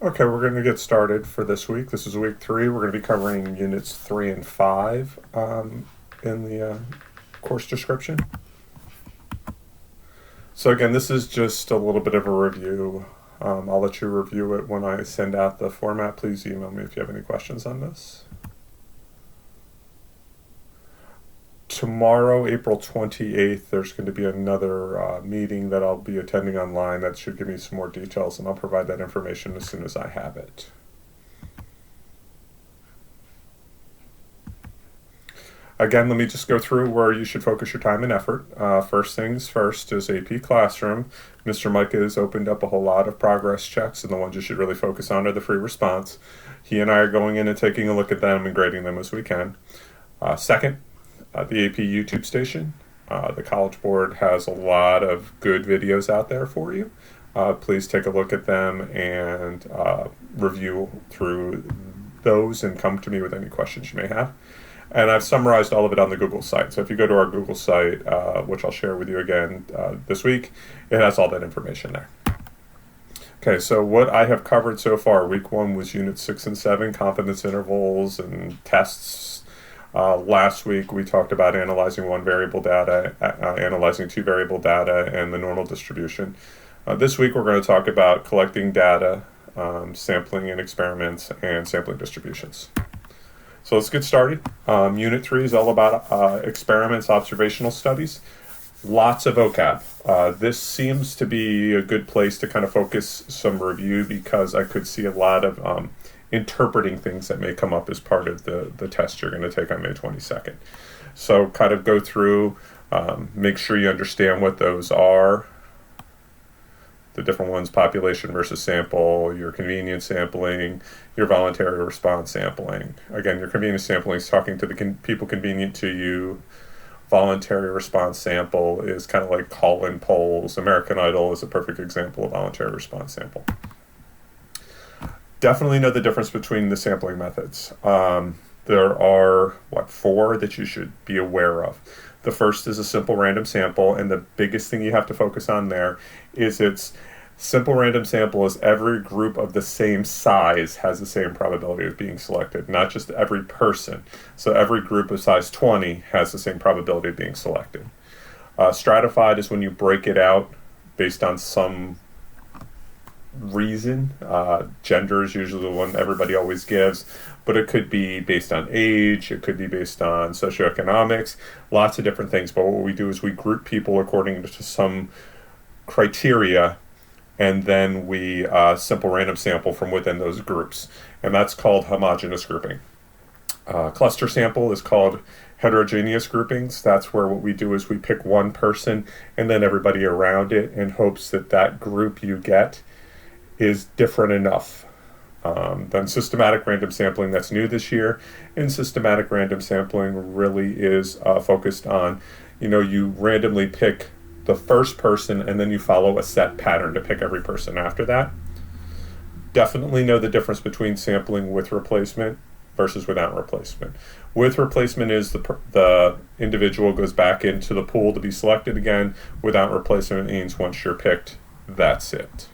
Okay, we're going to get started for this week. This is week 3. We're going to be covering units 3 and 5 in the course description. So again, this is just a little bit of a review. I'll let you review it when I send out the format. Please email me if you have any questions on this. Tomorrow, April 28th, there's going to be another meeting that I'll be attending online that should give me some more details, and I'll provide that information as soon as I have it. Again, let me just go through where you should focus your time and effort. First things first is AP Classroom. Mr. Micah has opened up a whole lot of progress checks, and the ones you should really focus on are the free response. He and I are going in and taking a look at them and grading them as we can. Second, the AP YouTube station. The College Board has a lot of good videos out there for you. Please take a look at them and review through those and come to me with any questions you may have. And I've summarized all of it on the Google site. So if you go to our Google site, which I'll share with you again this week, it has all that information there. Okay, so what I have covered so far, week 1 was units 6 and 7, confidence intervals and tests. Last week we talked about analyzing one variable data, analyzing two variable data, and the normal distribution. This week we're going to talk about collecting data, sampling and experiments, and sampling distributions. So let's get started. Unit 3 is all about experiments, observational studies. Lots of vocab. This seems to be a good place to kind of focus some review because I could see a lot of interpreting things that may come up as part of the test you're going to take on May 22nd. So kind of go through, make sure you understand what those are. The different ones, population versus sample, your convenience sampling, your voluntary response sampling. Again, your convenience sampling is talking to the people convenient to you. Voluntary response sample is kind of like call-in polls. American Idol is a perfect example of voluntary response sample. Definitely know the difference between the sampling methods. There are, 4 that you should be aware of. The first is a simple random sample, and the biggest thing you have to focus on there is it's simple random sample is every group of the same size has the same probability of being selected, not just every person. So every group of size 20 has the same probability of being selected. Stratified is when you break it out based on some reason. Gender is usually the one everybody always gives, but it could be based on age, it could be based on socioeconomics, lots of different things. But what we do is we group people according to some criteria, and then we simple random sample from within those groups, and that's called homogeneous grouping. Cluster sample is called heterogeneous groupings. That's where what we do is we pick one person and then everybody around it in hopes that that group you get is different enough. Then systematic random sampling, that's new this year, and systematic random sampling really is focused on, you randomly pick the first person and then you follow a set pattern to pick every person after that. Definitely know the difference between sampling with replacement versus without replacement. With replacement is the individual goes back into the pool to be selected again. Without replacement means once you're picked, that's it.